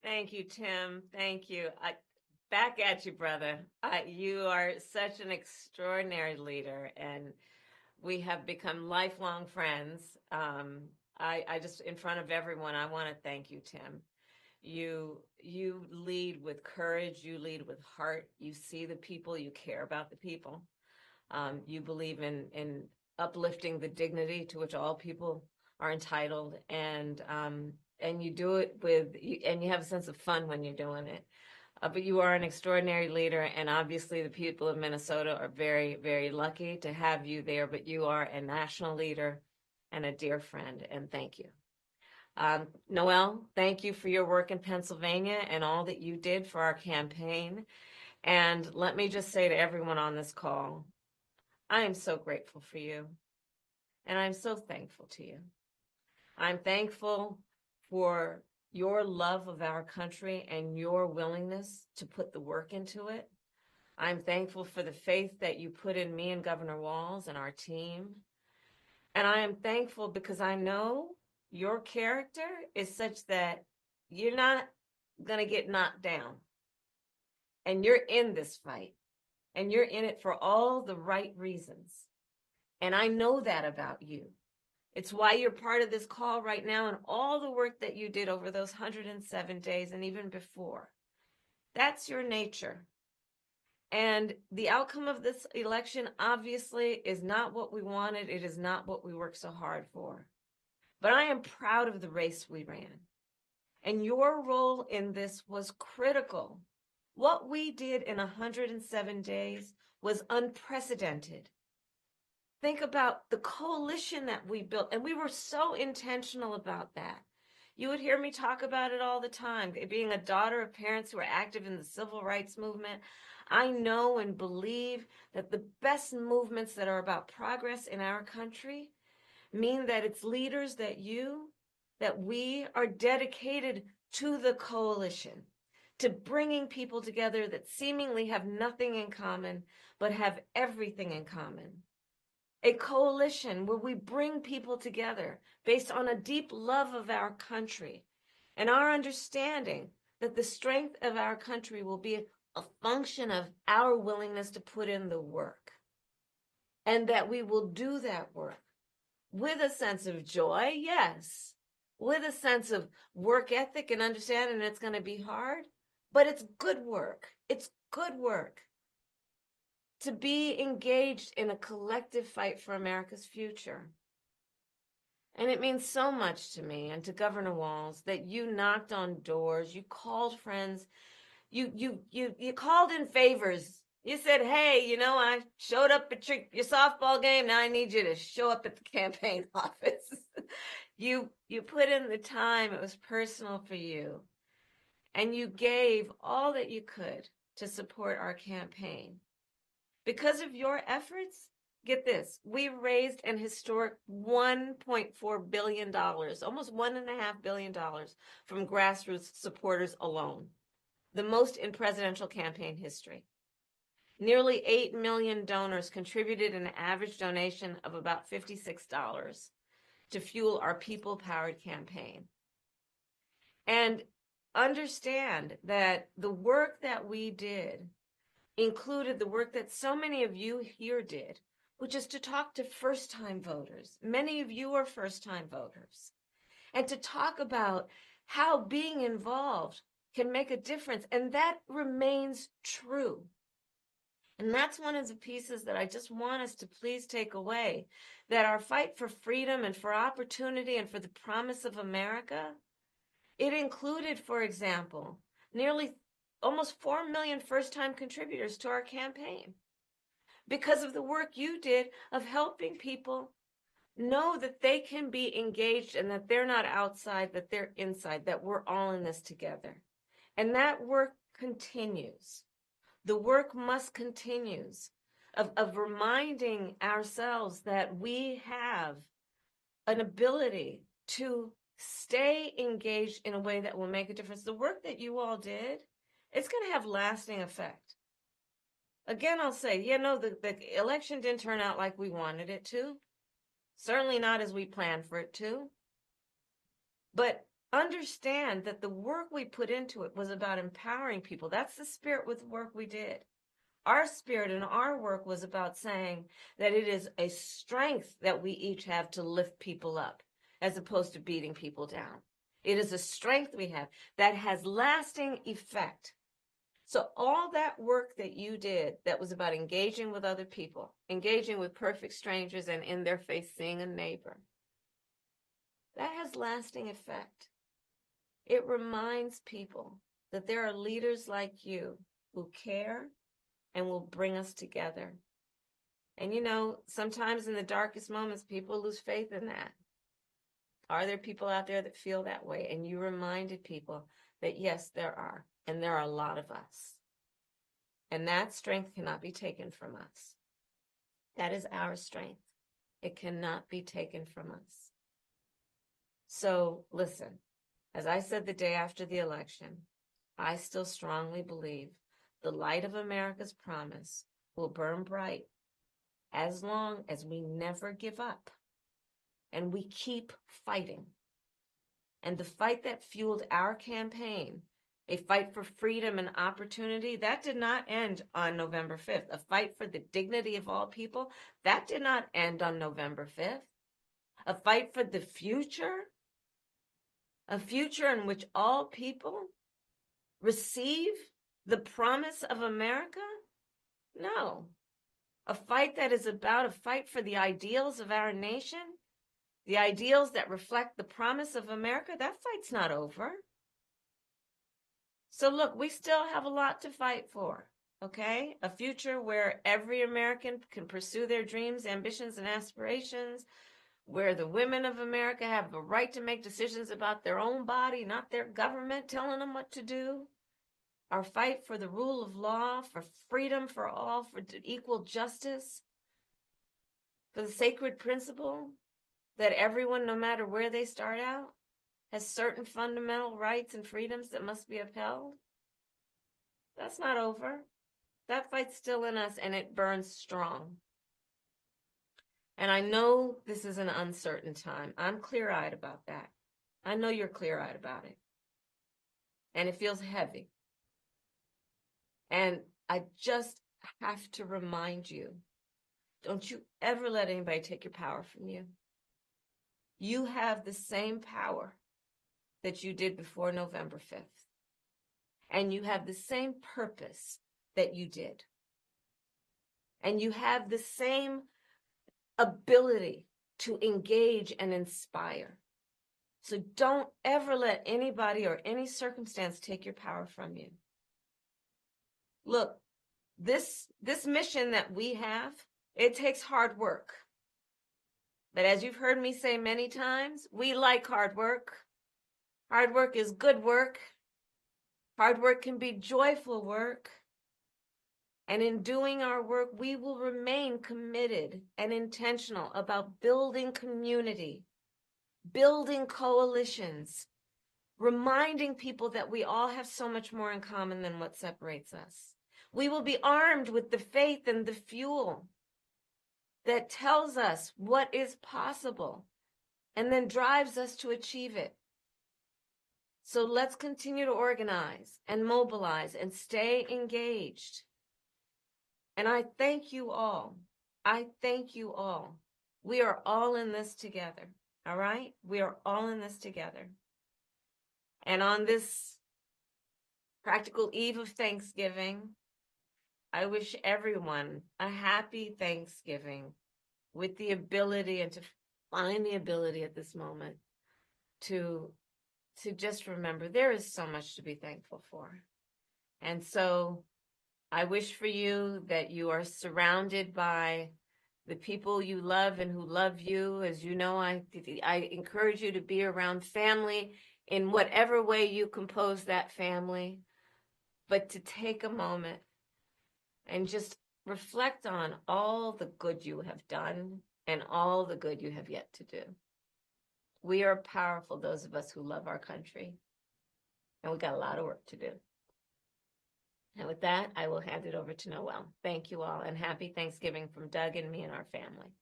Thank you, Tim. Thank you. Back at you, brother. You are such an extraordinary leader, and we have become lifelong friends. I just, in front of everyone, I want to thank you, Tim. You lead with courage. You lead with heart. You see the people. You care about the people. You believe in uplifting the dignity to which all people are entitled, and you do it and you have a sense of fun when you're doing it. But you are an extraordinary leader, and obviously the people of Minnesota are very, very lucky to have you there. But you are a national leader and a dear friend, and thank you. Noel, thank you for your work in Pennsylvania and all that you did for our campaign. And let me just say to everyone on this call, I am so grateful for you, and I'm so thankful to you. I'm thankful for your love of our country and your willingness to put the work into it. I'm thankful for the faith that you put in me and Governor Walz and our team. And I am thankful because I know your character is such that you're not going to get knocked down. And you're in this fight, and you're in it for all the right reasons. And I know that about you. It's why you're part of this call right now, and all the work that you did over those 107 days and even before. That's your nature. And the outcome of this election obviously is not what we wanted. It is not what we worked so hard for. But I am proud of the race we ran. And your role in this was critical. What we did in 107 days was unprecedented. Think about the coalition that we built, and we were so intentional about that. You would hear me talk about it all the time. Being a daughter of parents who are active in the civil rights movement, I know and believe that the best movements that are about progress in our country mean that it's leaders that we are dedicated to the coalition, to bringing people together that seemingly have nothing in common, but have everything in common. A coalition where we bring people together based on a deep love of our country and our understanding that the strength of our country will be a function of our willingness to put in the work, and that we will do that work with a sense of joy, yes, with a sense of work ethic and understanding it's going to be hard, but it's good work. It's good work to be engaged in a collective fight for America's future. And it means so much to me and to Governor Walz that you knocked on doors, you called friends, you called in favors. You said, hey, I showed up at your softball game. Now I need you to show up at the campaign office. You put in the time. It was personal for you. And you gave all that you could to support our campaign. Because of your efforts, get this, we raised an historic $1.4 billion, almost $1.5 billion from grassroots supporters alone, the most in presidential campaign history. Nearly 8 million donors contributed an average donation of about $56 to fuel our people-powered campaign. And understand that the work that we did included the work that so many of you here did, which is to talk to first-time voters. Many of you are first-time voters. And to talk about how being involved can make a difference. And that remains true. And that's one of the pieces that I just want us to please take away, that our fight for freedom and for opportunity and for the promise of America, it included, for example, nearly almost 4 million first-time contributors to our campaign because of the work you did of helping people know that they can be engaged and that they're not outside, that they're inside, that we're all in this together. And that work continues. The work must continue of reminding ourselves that we have an ability to stay engaged in a way that will make a difference. The work that you all did, it's going to have lasting effect. Again, I'll say, the election didn't turn out like we wanted it to. Certainly not as we planned for it to. But understand that the work we put into it was about empowering people. That's the spirit with the work we did. Our spirit and our work was about saying that it is a strength that we each have to lift people up as opposed to beating people down. It is a strength we have that has lasting effect. So all that work that you did that was about engaging with other people, engaging with perfect strangers and in their face seeing a neighbor, that has lasting effect. It reminds people that there are leaders like you who care and will bring us together. And you know, sometimes in the darkest moments, people lose faith in that. Are there people out there that feel that way? And you reminded people that yes, there are. And there are a lot of us. And that strength cannot be taken from us. That is our strength. It cannot be taken from us. So listen, as I said the day after the election, I still strongly believe the light of America's promise will burn bright as long as we never give up and we keep fighting. And the fight that fueled our campaign, a fight for freedom and opportunity, that did not end on November 5th. A fight for the dignity of all people, that did not end on November 5th. A fight for the future, a future in which all people receive the promise of America? No. A fight that is about a fight for the ideals of our nation, the ideals that reflect the promise of America, that fight's not over. So look, we still have a lot to fight for, okay? A future where every American can pursue their dreams, ambitions, and aspirations, where the women of America have the right to make decisions about their own body, not their government telling them what to do. Our fight for the rule of law, for freedom for all, for equal justice, for the sacred principle that everyone, no matter where they start out, has certain fundamental rights and freedoms that must be upheld. That's not over. That fight's still in us, and it burns strong. And I know this is an uncertain time. I'm clear-eyed about that. I know you're clear-eyed about it. And it feels heavy. And I just have to remind you, don't you ever let anybody take your power from you. You have the same power that you did before November 5th. And you have the same purpose that you did. And you have the same ability to engage and inspire. So don't ever let anybody or any circumstance take your power from you. Look, this mission that we have, it takes hard work. But as you've heard me say many times, we like hard work. Hard work is good work. Hard work can be joyful work. And in doing our work, we will remain committed and intentional about building community, building coalitions, reminding people that we all have so much more in common than what separates us. We will be armed with the faith and the fuel that tells us what is possible and then drives us to achieve it. So let's continue to organize and mobilize and stay engaged. And I thank you all. I thank you all. We are all in this together. All right? We are all in this together. And on this practical eve of Thanksgiving, I wish everyone a happy Thanksgiving with the ability and to find the ability at this moment to just remember there is so much to be thankful for. And so I wish for you that you are surrounded by the people you love and who love you. As you know, I encourage you to be around family in whatever way you compose that family, but to take a moment and just reflect on all the good you have done and all the good you have yet to do. We are powerful, those of us who love our country, and we got a lot of work to do. And with that, I will hand it over to Noelle. Thank you all, and happy Thanksgiving from Doug and me and our family.